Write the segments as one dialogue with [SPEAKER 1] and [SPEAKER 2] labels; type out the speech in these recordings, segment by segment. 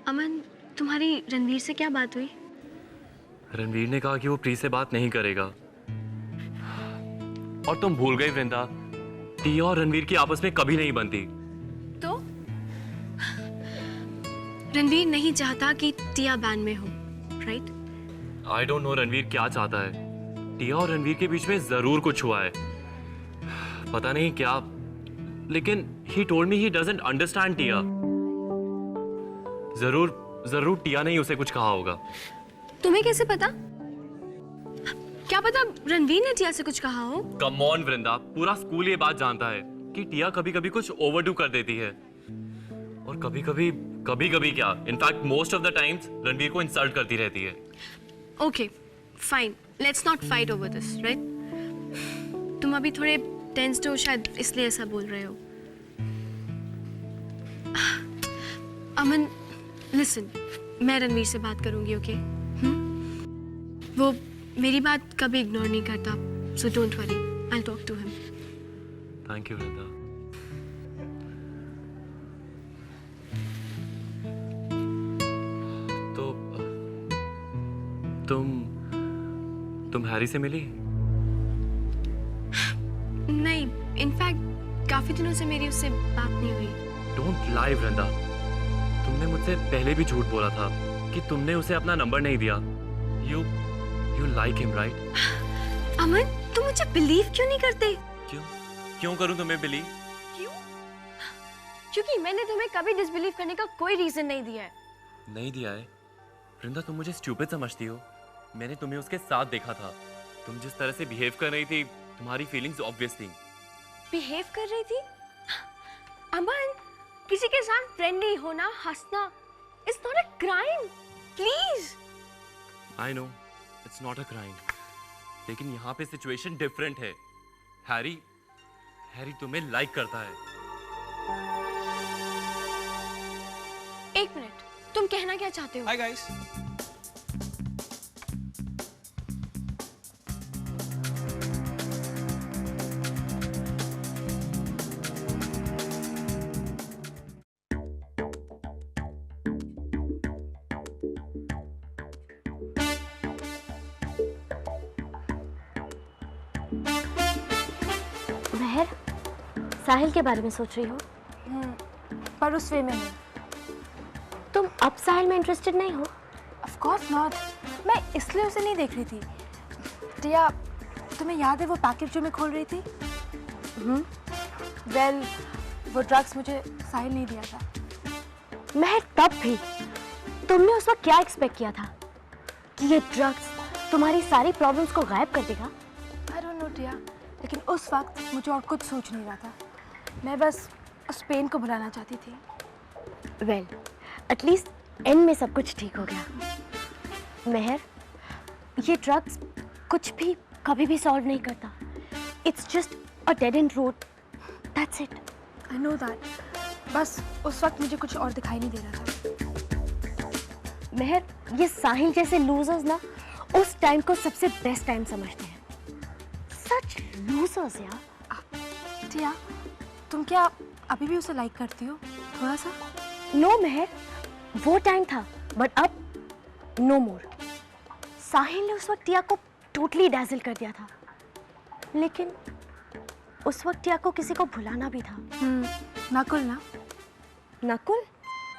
[SPEAKER 1] अमन, तुम्हारी रणवीर से क्या बात हुई?
[SPEAKER 2] रणवीर ने कहा कि वो प्री से बात नहीं करेगा। और तुम भूल गई वृंदा, टिया और रणवीर की आपस में कभी नहीं बनती।
[SPEAKER 1] तो रणवीर नहीं चाहता कि टिया बैंड में हो, right?
[SPEAKER 2] I don't know Ranveer क्या चाहता है। टिया और रणवीर के बीच में जरूर कुछ हुआ है, पता नहीं क्या, लेकिन he told me he doesn't understand Tia. जरूर टिया ने ही उसे कुछ कहा होगा।
[SPEAKER 1] तुम्हें कैसे पता? क्या पता रणवीर ने टिया से कुछ कहा हो?
[SPEAKER 2] कम ऑन वृंदा, पूरा स्कूल ये बात जानता है कि टिया कभी कभी कुछ ओवरडू कर देती है, और कभी कभी क्या, in fact most of the times Ranveer को इंसल्ट करती रहती है।
[SPEAKER 1] Okay fine, let's not fight over this, right? तुम अभी थोड़े टेंस्ड हो शायद, इसलिए ऐसा बोल रहे हो। अमन लिसन, मैं रणवीर से बात करूंगी, ओके? वो मेरी बात कभी इग्नोर नहीं करता, so don't worry, I will talk to him.
[SPEAKER 2] Thank you Vrinda. तो तुम हैरी से मिली?
[SPEAKER 1] नहीं, इनफैक्ट काफी दिनों से मेरी उससे बात नहीं हुई।
[SPEAKER 2] डोंट लाई वृंदा, तुमने मुझसे पहले भी झूठ बोला था कि तुमने उसे अपना नंबर नहीं दिया। You like him, right?
[SPEAKER 1] अमन, तुम मुझे बिलीव क्यों नहीं करते?
[SPEAKER 2] क्यों करूं तुम्हें बिलीव?
[SPEAKER 1] क्यों? क्योंकि मैंने तुम्हें कभी डिसबिलीव करने का कोई रीजन नहीं दिया है।
[SPEAKER 2] नहीं दिया है? वृंदा, तुम मुझे स्टूपिड समझती हो। मैंने तुम्हें उसके साथ देखा था। तुम जिस तरह से बिहेव कर रही थी, तुम्हारी फीलिंग्स ऑब्वियस थी।
[SPEAKER 1] बिहेव कर रही थी? अमन, किसी के साथ फ्रेंडली होना, हंसना, it's not a crime, please.
[SPEAKER 2] I know it's not a crime, लेकिन यहाँ पे सिचुएशन डिफरेंट है। हैरी तुम्हें लाइक करता है।
[SPEAKER 1] एक मिनट, तुम कहना क्या चाहते हो?
[SPEAKER 3] Hi guys.
[SPEAKER 4] महर, साहिल के बारे में सोच रही हो?
[SPEAKER 5] पर उस वे में नहीं।
[SPEAKER 4] तुम अब साहिल में इंटरेस्टेड नहीं हो?
[SPEAKER 5] ऑफ कोर्स नॉट, मैं इसलिए उसे नहीं देख रही थी। टिया, तुम्हें याद है वो पैकेट जो मैं खोल रही थी? वेल, वो ड्रग्स मुझे साहिल नहीं दिया था।
[SPEAKER 4] महर, तब भी तुमने उस वक्त क्या एक्सपेक्ट किया था कि ये ड्रग्स तुम्हारी सारी प्रॉब्लम्स को गायब कर देगा?
[SPEAKER 5] आई डोंट नो टिया, लेकिन उस वक्त मुझे और कुछ सोच नहीं रहा था। मैं बस उस पेन को भुलाना चाहती थी।
[SPEAKER 4] वेल, एटलीस्ट एंड में सब कुछ ठीक हो गया। महर, ये ड्रग्स कुछ भी कभी भी सॉल्व नहीं करता। It's just a dead and road, that's it.
[SPEAKER 5] I know that, बस उस वक्त मुझे कुछ और दिखाई नहीं दे रहा था।
[SPEAKER 4] महर, ये साहिल जैसे लूजर्स ना उस टाइम को सबसे बेस्ट टाइम समझते हैं। सच लूजर्स यार।
[SPEAKER 5] टिया, तुम क्या अभी भी उसे लाइक करती हो थोड़ा सा?
[SPEAKER 4] नो महर, वो टाइम था, बट अब नो मोर। साहिल ने उस वक्त टिया को टोटली डैज़ल कर दिया था, लेकिन उस वक्त टिया को किसी को भुलाना भी था।
[SPEAKER 5] नकुल ना?
[SPEAKER 4] नकुल?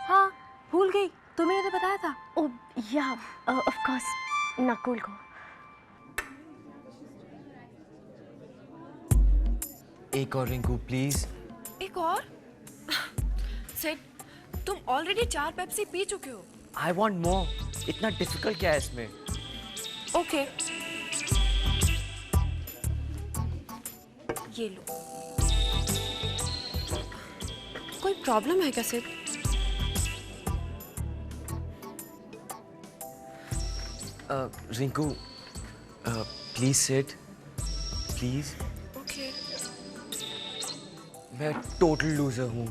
[SPEAKER 5] हाँ, भूल गई, तुम्हें तो बताया था।
[SPEAKER 4] ओ या, ऑफ कोर्स, नकुल को।
[SPEAKER 3] एक और रिंकू प्लीज।
[SPEAKER 6] एक और? सेट, तुम ऑलरेडी 4 पेप्सी पी चुके हो।
[SPEAKER 3] I want more. इतना डिफिकल्ट क्या है इसमें?
[SPEAKER 6] ओके, ये लो। कोई प्रॉब्लम है क्या set?
[SPEAKER 3] Rinku please sit, please.
[SPEAKER 6] Okay.
[SPEAKER 3] मैं टोटल लूजर हूँ,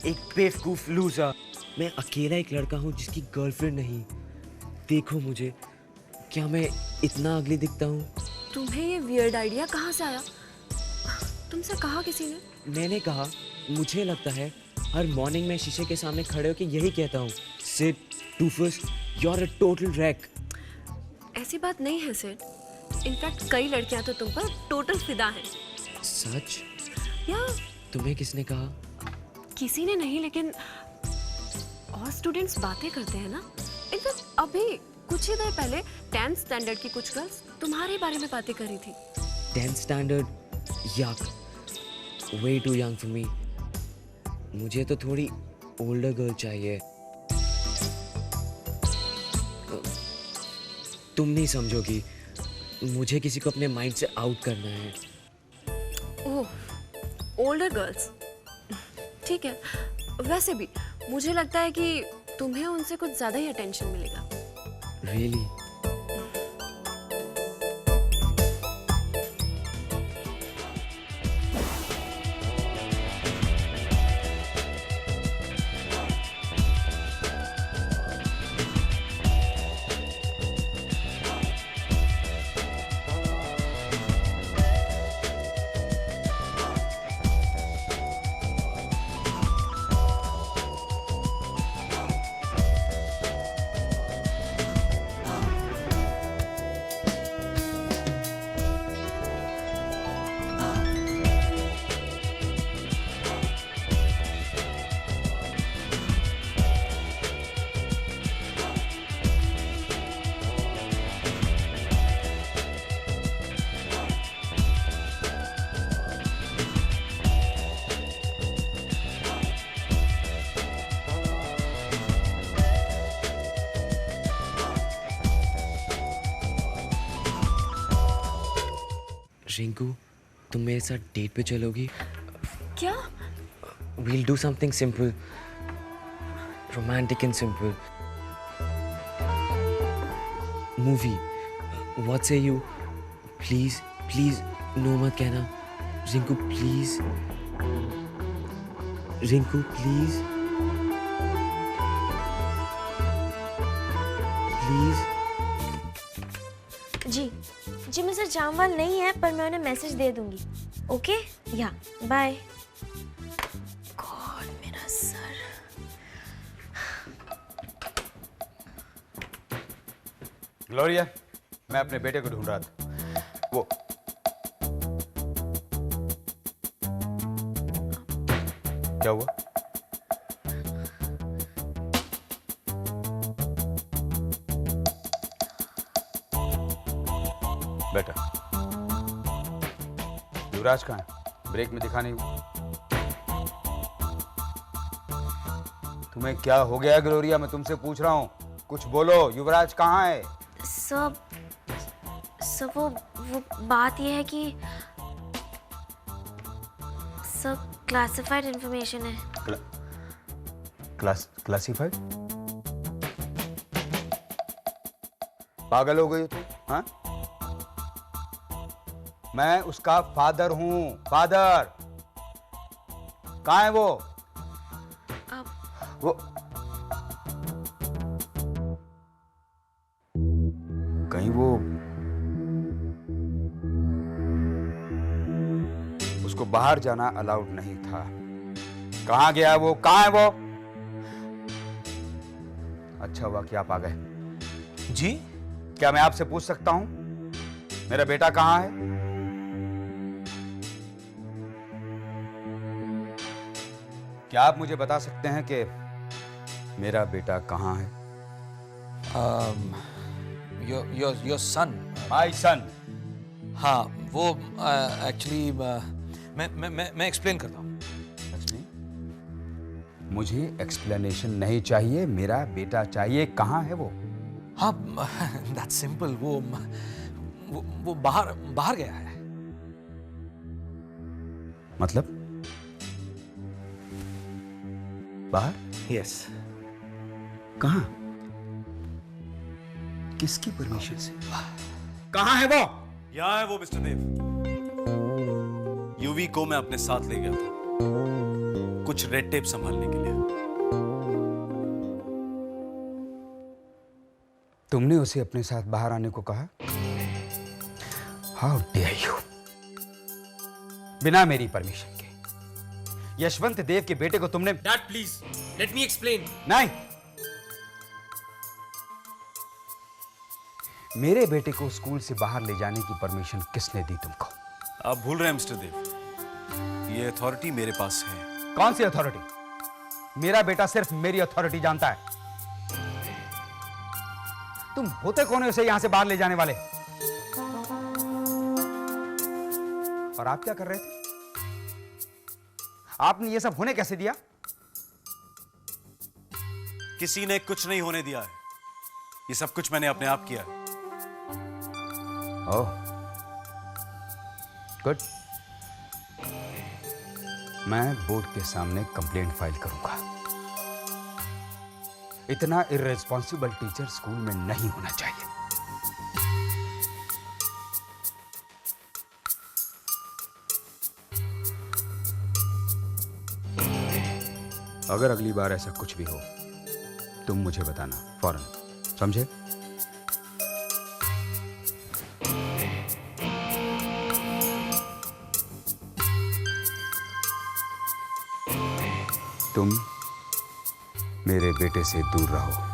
[SPEAKER 3] एक बेवकूफ लूजर। मैं अकेला एक लड़का हूँ जिसकी गर्लफ्रेंड नहीं। देखो मुझे, क्या मैं इतना अगली दिखता हूँ?
[SPEAKER 6] तुम्हें ये वियर्ड आइडिया कहाँ से आया? तुमसे कहा किसी ने?
[SPEAKER 3] मैंने कहा, मुझे लगता है हर मॉर्निंग मैं शीशे के सामने खड़े होकर यही कहता हूँ, सिड, टूफस, you are a total wreck.
[SPEAKER 6] ऐसी बात नहीं है सिड। इनफैक्ट कई लड़कियां तो तुम पर टोटल फिदा हैं।
[SPEAKER 3] सच?
[SPEAKER 6] या
[SPEAKER 3] तुम्हें किसने कहा?
[SPEAKER 6] किसी ने नहीं, लेकिन और स्टूडेंट्स बातें करते हैं ना। इनफैक्ट अभी कुछ ही देर पहले 10th स्टैंडर्ड की कुछ गर्ल्स तुम्हारे बारे में बातें कर रही थी।
[SPEAKER 3] 10th standard? yuck, way too young for me. मुझे तो थोड़ी ओल्डर गर्ल चाहिए। तुम नहीं समझोगी, मुझे किसी को अपने माइंड से आउट करना है।
[SPEAKER 6] ओह, ओल्डर गर्ल्स, ठीक है। वैसे भी मुझे लगता है कि तुम्हें उनसे कुछ ज्यादा ही अटेंशन मिलेगा।
[SPEAKER 3] Really? रिंकू, तुम मेरे साथ डेट पे चलोगी?
[SPEAKER 6] क्या?
[SPEAKER 3] We'll do something simple, romantic and simple. Movie. What say you? Please, please, no मत कहना. Rinku, please. Rinku, please. Please.
[SPEAKER 4] जी मिस्टर जामवाल नहीं है, पर मैं उन्हें मैसेज दे दूंगी। ओके, या बाय। गॉड, मेरा सर।
[SPEAKER 7] ग्लोरिया, मैं अपने बेटे को ढूंढ रहा था। वो क्या हुआ? बेटा, युवराज कहाँ है? ब्रेक में दिखा नहीं हुआ। तुम्हें क्या हो गया ग्लोरिया? मैं तुमसे पूछ रहा हूँ, कुछ बोलो। युवराज कहाँ है?
[SPEAKER 4] सब वो बात यह है कि सब क्लासिफाइड इंफॉर्मेशन है।
[SPEAKER 7] क्लासिफाइड? पागल हो गई हो तुम? हाँ? मैं उसका फादर हूँ, फादर। कहाँ है वो? वो कहीं वो उसको बाहर जाना अलाउड नहीं था। कहाँ गया वो? कहाँ है वो? अच्छा हुआ कि आप आ गए।
[SPEAKER 8] जी?
[SPEAKER 7] क्या मैं आपसे पूछ सकता हूं मेरा बेटा कहाँ है? क्या आप मुझे बता सकते हैं कि मेरा बेटा कहाँ है?
[SPEAKER 8] Your son.
[SPEAKER 7] My son.
[SPEAKER 8] हाँ, वो एक्चुअली मैं एक्सप्लेन करता हूँ।
[SPEAKER 7] मुझे एक्सप्लेनेशन नहीं चाहिए, मेरा बेटा चाहिए। कहाँ है वो?
[SPEAKER 8] हाँ, दैट्स सिंपल। वो बाहर गया है।
[SPEAKER 7] मतलब बाहर?
[SPEAKER 8] यस।
[SPEAKER 7] कहाँ? किसकी परमिशन से? कहाँ है वो?
[SPEAKER 9] यहाँ है वो मिस्टर देव। यूवी को मैं अपने साथ ले गया था कुछ रेड टेप संभालने के लिए।
[SPEAKER 7] तुमने उसे अपने साथ बाहर आने को कहा हाउ डेयर यू, बिना मेरी परमिशन के यशवंत देव के बेटे को तुमने।
[SPEAKER 3] Dad please let me explain.
[SPEAKER 7] नहीं, मेरे बेटे को स्कूल से बाहर ले जाने की परमिशन किसने दी तुमको?
[SPEAKER 9] आप भूल रहे हैं मिस्टर देव, ये अथॉरिटी मेरे पास है।
[SPEAKER 7] कौन सी अथॉरिटी? मेरा बेटा सिर्फ मेरी अथॉरिटी जानता है। तुम होते कौन हो उसे यहां से बाहर ले जाने वाले? और आप क्या कर रहे थे? आपने ये सब होने कैसे दिया?
[SPEAKER 9] किसी ने कुछ नहीं होने दिया है, ये सब कुछ मैंने अपने आप किया है।
[SPEAKER 7] ओह गुड, मैं बोर्ड के सामने कंप्लेंट फाइल करूंगा। इतना इर्रेस्पॉन्सिबल टीचर स्कूल में नहीं होना चाहिए। अगर अगली बार ऐसा कुछ भी हो तुम मुझे बताना फौरन, समझे? तुम मेरे बेटे से दूर रहो।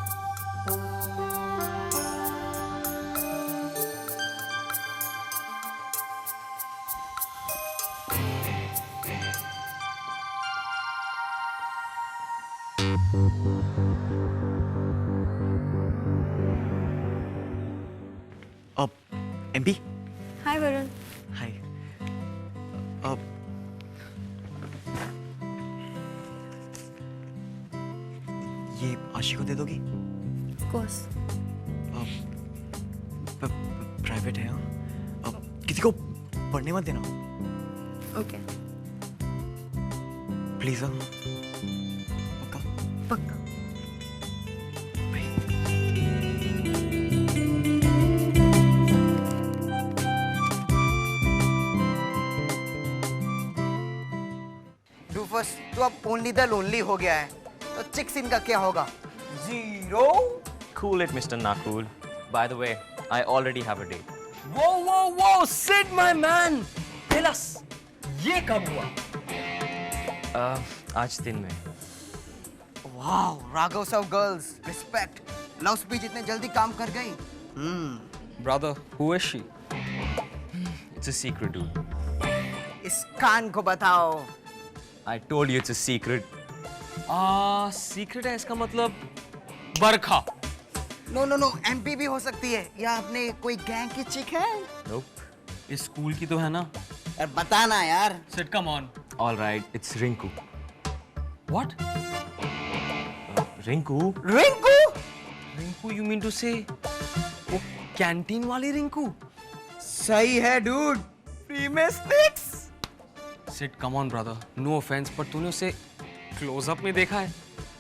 [SPEAKER 3] एमपी।
[SPEAKER 5] हाय वरुण।
[SPEAKER 3] हाय। ये आशी को दे दोगी?
[SPEAKER 5] Of course.
[SPEAKER 3] प्राइवेट है। किसी को पढ़ने मत देना
[SPEAKER 5] ओके
[SPEAKER 3] प्लीज। पक्का?
[SPEAKER 5] पक्का।
[SPEAKER 10] डूफस, तू अब ओनली द लोनली हो गया है, तो चिक्स इनका क्या होगा?
[SPEAKER 3] Zero.
[SPEAKER 11] Cool it, Mr. Nakul. By the way, I already have a date.
[SPEAKER 3] Whoa, Sid, my man. Tell us, ये कब हुआ?
[SPEAKER 11] आज दिन में।
[SPEAKER 10] Wow, Raghav of girls, respect. Love speech इतने जल्दी काम कर गई।
[SPEAKER 11] Brother, who is she? It's a secret, dude.
[SPEAKER 10] इस कान को बताओ।
[SPEAKER 11] I told you it's a secret.
[SPEAKER 3] Secret है इसका मतलब बरखा।
[SPEAKER 10] नो, एमपी भी हो सकती है, या अपने कोई गैंग की चिक है।
[SPEAKER 11] Nope.
[SPEAKER 3] इस स्कूल की तो है ना?
[SPEAKER 10] यार बताना यार।
[SPEAKER 3] Sid, come on.
[SPEAKER 11] All right, it's Rinku.
[SPEAKER 3] What?
[SPEAKER 11] Rinku?
[SPEAKER 10] Rinku?
[SPEAKER 3] Rinku, you mean to say वो कैंटीन वाली रिंकू?
[SPEAKER 10] सही है डूड, फ्री में snacks.
[SPEAKER 3] Sid, come on brother. No offense, पर तूने उसे क्लोजअप में देखा है?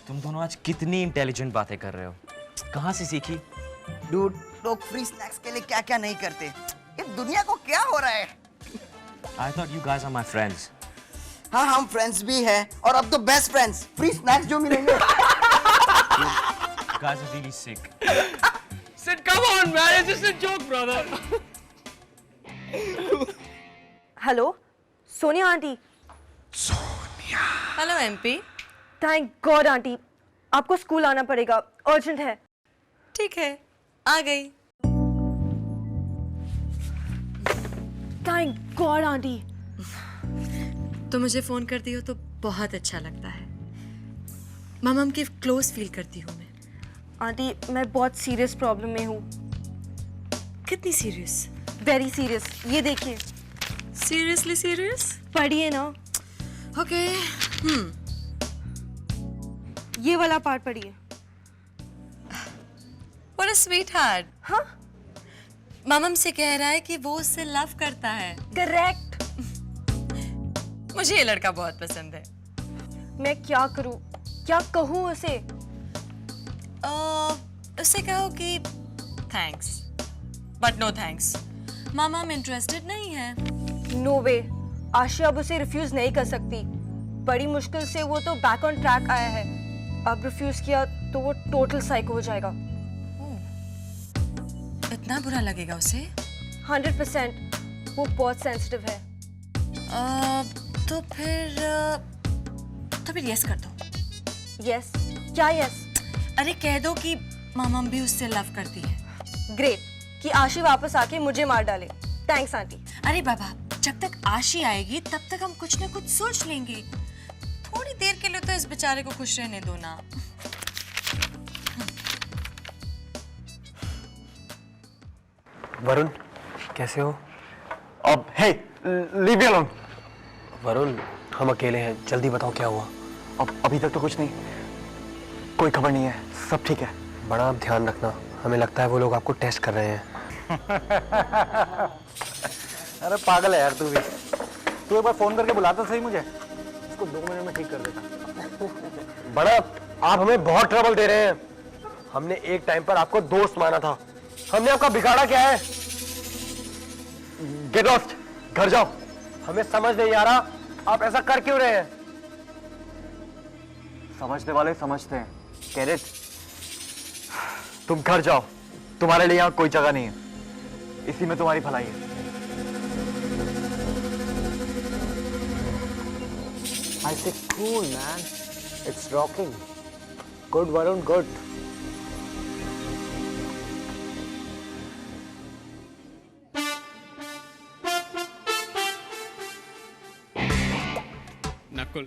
[SPEAKER 11] तुम दोनों आज कितनी इंटेलिजेंट बातें कर रहे हो। कहाँ से सीखी?
[SPEAKER 10] डूड, लोग फ्री स्नैक्स के लिए क्या क्या नहीं करते। ये दुनिया को क्या हो रहा है?
[SPEAKER 11] I thought you guys are my friends.
[SPEAKER 10] हाँ, हम फ्रेंड्स भी हैं, और अब तो बेस्ट फ्रेंड्स। फ्री स्नैक्स जो मिलेंगे।
[SPEAKER 11] You guys are really sick.
[SPEAKER 3] Sid, come on man, it's just a joke brother.
[SPEAKER 4] Hello, Sonia aunty.
[SPEAKER 6] Hello MP.
[SPEAKER 4] Thank God aunty, आपको स्कूल आना पड़ेगा, अर्जेंट है।
[SPEAKER 6] ठीक है, आ गई।
[SPEAKER 4] Thank God aunty.
[SPEAKER 6] तो मुझे फोन करती हो तो बहुत अच्छा लगता है। मम की क्लोज फील करती हूँ मैं।
[SPEAKER 4] आंटी, मैं बहुत सीरियस प्रॉब्लम में हूँ।
[SPEAKER 6] कितनी सीरियस?
[SPEAKER 4] Very serious. ये देखिए।
[SPEAKER 6] Seriously serious?
[SPEAKER 4] पढ़िए ना।
[SPEAKER 6] ओके।
[SPEAKER 4] ये वाला पार्ट पढ़िए।
[SPEAKER 6] What a sweetheart.
[SPEAKER 4] हाँ,
[SPEAKER 6] ममम से कह रहा है कि वो उससे लव करता है।
[SPEAKER 4] करेक्ट।
[SPEAKER 6] मुझे ये लड़का बहुत पसंद है।
[SPEAKER 4] मैं क्या करूँ, क्या कहूँ उसे?
[SPEAKER 6] उससे कहो कि थैंक्स बट नो थैंक्स, ममम इंटरेस्टेड नहीं है।
[SPEAKER 4] नो वे, आशिया अब उसे रिफ्यूज नहीं कर सकती। बड़ी मुश्किल से वो तो बैक ऑन ट्रैक आया है। अब रिफ्यूज किया तो वो टोटल साइको हो जाएगा।
[SPEAKER 6] इतना बुरा लगेगा उसे?
[SPEAKER 4] 100%। वो बहुत सेंसिटिव है।
[SPEAKER 6] तो फिर यस कर दो।
[SPEAKER 4] यस? क्या यस?
[SPEAKER 6] अरे कह दो कि मामा भी उससे लव करती है।
[SPEAKER 4] ग्रेट, कि आशी वापस आके मुझे मार डाले। Thanks aunty.
[SPEAKER 6] अरे बाबा, जब तक आशी आएगी तब तक हम कुछ ना कुछ सोच लेंगे। थोड़ी देर के लिए तो इस बेचारे को खुश रहने दो ना।
[SPEAKER 12] वरुण, कैसे हो? अब हे, लीव मी अलोन। वरुण, हम अकेले हैं, जल्दी बताओ क्या हुआ? अब अभी तक तो कुछ नहीं, कोई खबर नहीं है, सब ठीक है। बड़ा आप ध्यान रखना, हमें लगता है वो लोग आपको टेस्ट कर रहे हैं। अरे पागल है यार तू भी। तू एक बार फोन करके बुलाता सही मुझे, इसको 2 मिनट में ठीक कर देता। बड़ा आप हमें बहुत ट्रबल दे रहे हैं। हमने एक टाइम पर आपको दोस्त माना था, हमने आपका बिगाड़ा क्या है? गेट लॉस्ट, घर जाओ। हमें समझ नहीं आ रहा आप ऐसा कर क्यों रहे हैं। समझने वाले समझते हैं, गेट इट? तुम घर जाओ, तुम्हारे लिए यहाँ कोई जगह नहीं है, इसी में तुम्हारी भलाई है। I say cool man, it's rocking. Good Varun, good.
[SPEAKER 11] Nakul,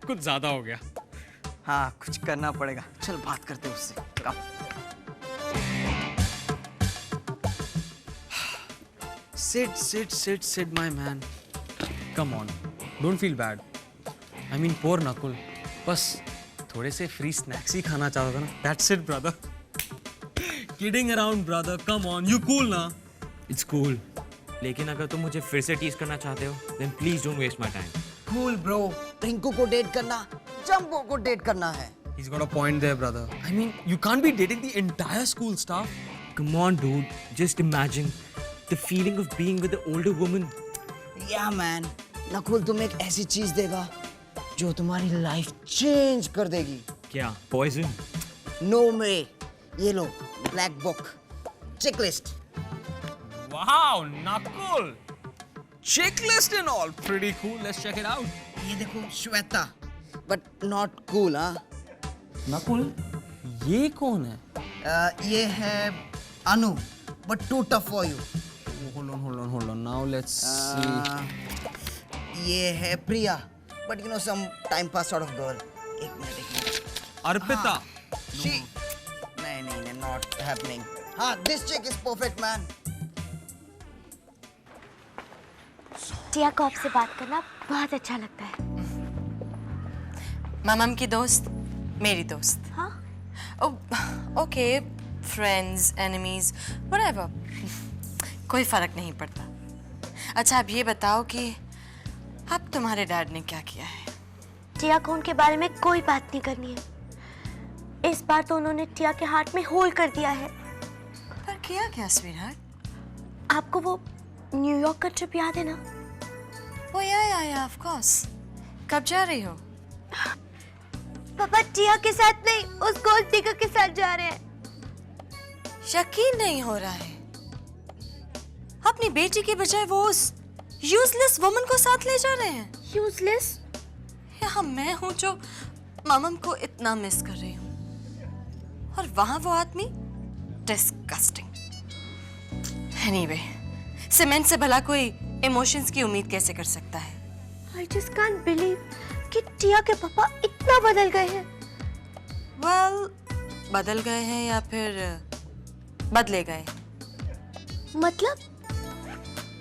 [SPEAKER 11] कुछ ज्यादा हो गया।
[SPEAKER 10] हाँ, कुछ करना पड़ेगा। चल बात करते हैं उससे। कब?
[SPEAKER 11] Sit, my man. Come on, don't feel bad. I mean, poor Nakul, बस थोड़े से फ्री स्नैक्स ही खाना चाहता था ना। That's it, brother. Kidding around, brother. Come on, you cool ना?
[SPEAKER 3] It's cool. लेकिन अगर तुम मुझे फिर से टीज करना चाहते हो, then please don't waste my time.
[SPEAKER 10] Cool bro, Rinku को डेट करना, जंबो को डेट करना है।
[SPEAKER 11] He's got a point there, brother. I mean, you can't be dating the entire school staff.
[SPEAKER 3] Come on, dude. Just imagine the feeling of being with the older woman.
[SPEAKER 10] Yeah man, Nakul तुम्हें एक ऐसी चीज देगा जो तुम्हारी life change कर देगी।
[SPEAKER 3] क्या? Poison?
[SPEAKER 10] नो वे, ये लो black book, checklist.
[SPEAKER 11] Wow, Nakul! Checklist and all. Pretty cool. Let's check it out.
[SPEAKER 10] ये देखो श्वेता, बट नॉट कूल। हाँ,
[SPEAKER 11] नकुल, ये कौन है?
[SPEAKER 10] ये है Anu, but too tough for you.
[SPEAKER 11] Hold on. Now let's see.
[SPEAKER 10] ये है Priya, but you know some time pass sort of girl. एक मिनट।
[SPEAKER 11] अर्पिता.
[SPEAKER 10] नहीं, नॉट हैपनिंग। हाँ, this chick is perfect man.
[SPEAKER 4] Tia को आपसे बात करना बहुत अच्छा लगता है।
[SPEAKER 6] मामम की दोस्त, मेरी दोस्त।
[SPEAKER 4] हाँ?
[SPEAKER 6] ओके, फ्रेंड्स, एनिमीज, व्हाटएवर, कोई फर्क नहीं पड़ता। अच्छा, अब ये बताओ कि अब तुम्हारे डैड ने क्या किया है?
[SPEAKER 4] टिया को उनके बारे में कोई बात नहीं करनी है। इस बार तो उन्होंने टिया के हार्ट में होल कर दिया है।
[SPEAKER 6] पर किया क्या स्वीटहार्ट?
[SPEAKER 4] आपको वो न्यूयॉर्क का ट्रिप याद है ना?
[SPEAKER 6] ओ या ऑफ कोर्स। कब जा रही हो?
[SPEAKER 4] पापा टिया के साथ नहीं, उस गोल्ड डिगर के साथ जा रहे हैं।
[SPEAKER 6] यकीन नहीं हो रहा है, अपनी बेटी की बजाय वो उस यूजलेस वुमन को साथ ले जा रहे हैं।
[SPEAKER 4] यूजलेस?
[SPEAKER 6] यहाँ मैं हूँ जो मामम को इतना मिस कर रही हूँ, और वहां वो आदमी डिस्गस्टिंग। एनीवे, सीमेंट से भला कोई इमोशंस की उम्मीद कैसे कर सकता है?
[SPEAKER 4] I just can't believe कि टिया के पापा इतना बदल गए हैं।
[SPEAKER 6] Well, बदल गए हैं या फिर बदले गए?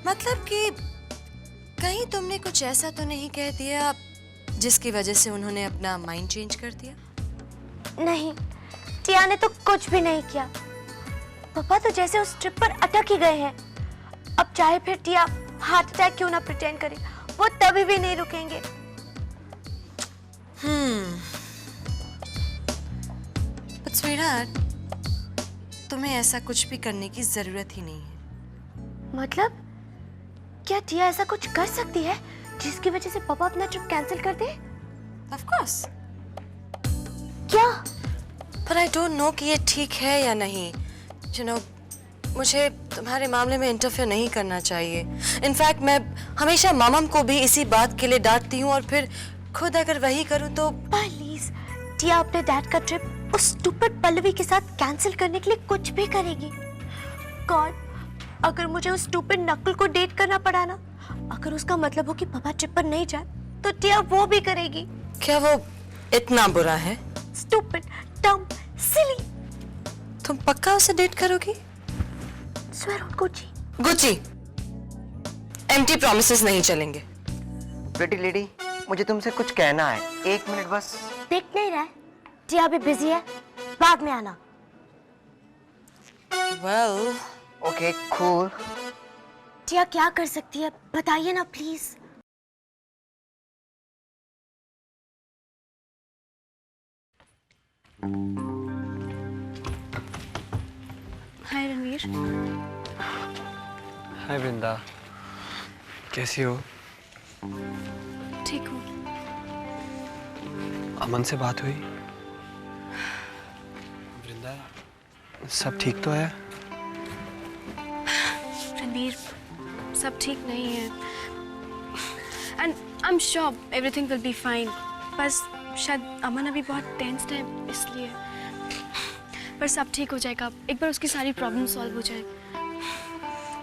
[SPEAKER 6] मतलब कि कहीं तुमने कुछ ऐसा तो नहीं कह दिया जिसकी वजह से उन्होंने अपना माइंड चेंज कर दिया?
[SPEAKER 4] नहीं, टिया ने तो कुछ भी नहीं किया। पापा तो जैसे उस ट्रिप पर अटक ही गए हैं। अब चाहे फिर टिया हार्ट अटैक क्यों ना प्रिटेंड करे, वो तभी भी नहीं रुकेंगे।
[SPEAKER 6] But sweetheart, तुम्हें ऐसा कुछ भी करने की जरूरत ही नहीं है।
[SPEAKER 4] मतलब क्या टिया ऐसा कुछ कर सकती है जिसकी वजह से पापा अपना ट्रिप कैंसिल कर दे?
[SPEAKER 6] Of course.
[SPEAKER 4] क्या?
[SPEAKER 6] पर I don't know कि ये ठीक है या नहीं। You know, मुझे तुम्हारे मामले में इंटरफेयर नहीं करना चाहिए। इनफैक्ट मैं हमेशा मामम को भी इसी बात के लिए डांटती हूँ और फिर खुद अगर वही करूँ तो।
[SPEAKER 4] प्लीज, टिया अपने डैड का ट्रिप उस स्टूपिड पल्लवी के साथ कैंसिल करने के लिए कुछ भी करेगी। गॉड, अगर मुझे उस स्टूपिड नकुल को डेट करना पड़ा ना, अगर उसका मतलब हो कि पापा ट्रिप पर नहीं जाए, तो टिया वो भी करेगी।
[SPEAKER 6] क्या वो इतना बुरा है?
[SPEAKER 4] स्टूपिड, डम, सिली।
[SPEAKER 6] तुम पक्का उसे डेट करोगी?
[SPEAKER 4] Swear on Gucci.
[SPEAKER 6] Gucci, empty promises नहीं चलेंगे।
[SPEAKER 10] बेटी लेडी, मुझे तुमसे कुछ कहना है, 1 मिनट बस।
[SPEAKER 4] देख नहीं रहा है, टिया भी बिजी है, बाद में आना।
[SPEAKER 6] Well,
[SPEAKER 10] okay, cool.
[SPEAKER 4] टिया क्या कर सकती है, बताइए ना प्लीज।
[SPEAKER 1] हाय रणवीर।
[SPEAKER 12] हाय वृंदा, कैसी हो?
[SPEAKER 1] ठीक हूँ।
[SPEAKER 12] अमन से बात हुई? वृंदा, सब ठीक तो है?
[SPEAKER 1] रणवीर, सब ठीक नहीं है and I am sure everything will be fine. बस शायद अमन अभी बहुत टेंस्ड है इसलिए, पर सब ठीक हो जाएगा एक बार उसकी सारी प्रॉब्लम सॉल्व हो जाए।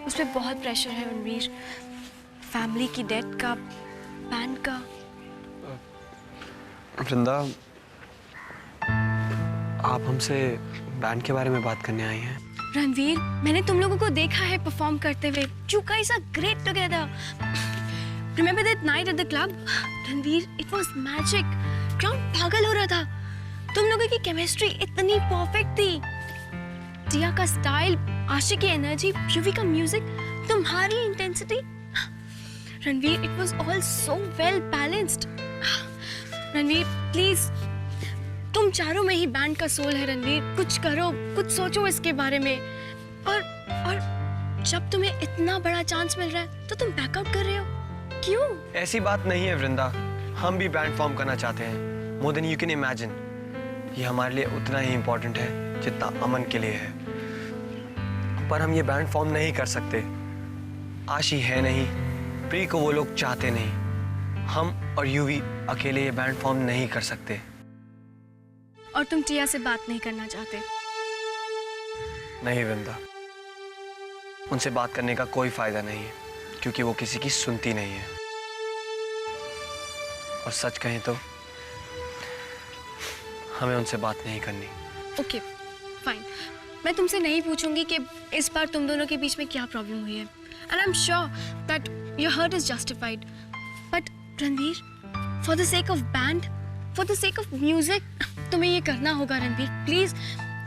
[SPEAKER 1] उस पर बहुत प्रेशर है रणवीर, फैमिली की डेट का, बैंड का।
[SPEAKER 12] वृंदा, आप हमसे बैंड के बारे में बात करने आई हैं?
[SPEAKER 1] रणवीर, मैंने तुम लोगों को देखा है परफॉर्म करते हुए। You guys are great together. Remember that night at the club? Ranveer, it was magic. Crowd पागल हो रहा था। तुम लोगों की केमिस्ट्री इतनी परफेक्ट थी। टिया का स्टाइल, आशी की एनर्जी, युवी का म्यूजिक, तुम्हारी intensity. Ranveer, it was all so well balanced. Ranveer, please, तुम चारों में ही बैंड का सोल है रणवीर। कुछ करो, कुछ सोचो इसके बारे में। और जब तुम्हें इतना बड़ा चांस मिल रहा है तो तुम बैकआउट कर रहे हो, क्यों?
[SPEAKER 12] ऐसी बात नहीं है वृंदा, हम भी बैंड फॉर्म करना चाहते हैं, more than you can imagine. ये हमारे लिए उतना ही इम्पोर्टेंट है जितना अमन के लिए है, पर हम ये बैंड फॉर्म नहीं कर सकते। आशी है नहीं, प्री को वो लोग चाहते नहीं, हम और यूवी अकेले ये बैंड फॉर्म नहीं कर सकते।
[SPEAKER 1] और तुम टिया से बात नहीं करना चाहते?
[SPEAKER 12] नहीं वृंदा, उनसे बात करने का कोई फायदा नहीं है, क्योंकि वो किसी की सुनती नहीं है। और सच कहें तो हमें उनसे बात नहीं करनी।
[SPEAKER 1] Okay, fine. मैं तुमसे नहीं पूछूंगी कि इस बार तुम दोनों के बीच में क्या प्रॉब्लम हुई है। And I am sure that your hurt is justified. But Ranveer, for the sake of band, for the sake of music, तुम्हें ये करना होगा रणवीर। प्लीज,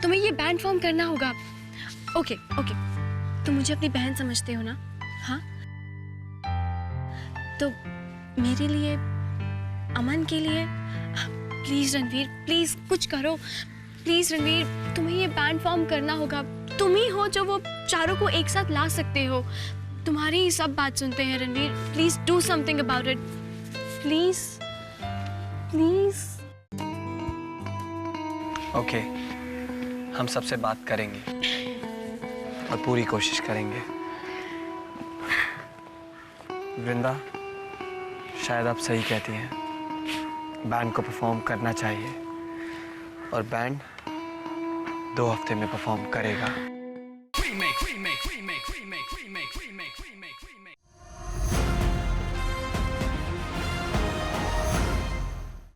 [SPEAKER 1] तुम्हें ये बैंड फॉर्म करना होगा। ओके, तुम मुझे अपनी बहन समझते हो ना? हाँ, तो मेरे लिए, अमन के लिए, प्लीज रणवीर, प्लीज कुछ करो। प्लीज रणवीर, तुम्हें ये बैंड फॉर्म करना होगा। तुम ही हो जो वो चारों को एक साथ ला सकते हो। तुम्हारी ही सब बात सुनते हैं Ranveer. Please do something about it, please please.
[SPEAKER 12] Okay, हम सबसे बात करेंगे और पूरी कोशिश करेंगे। वृंदा, शायद आप सही कहती हैं, बैंड को परफॉर्म करना चाहिए और बैंड 2 हफ्ते में परफॉर्म करेगा।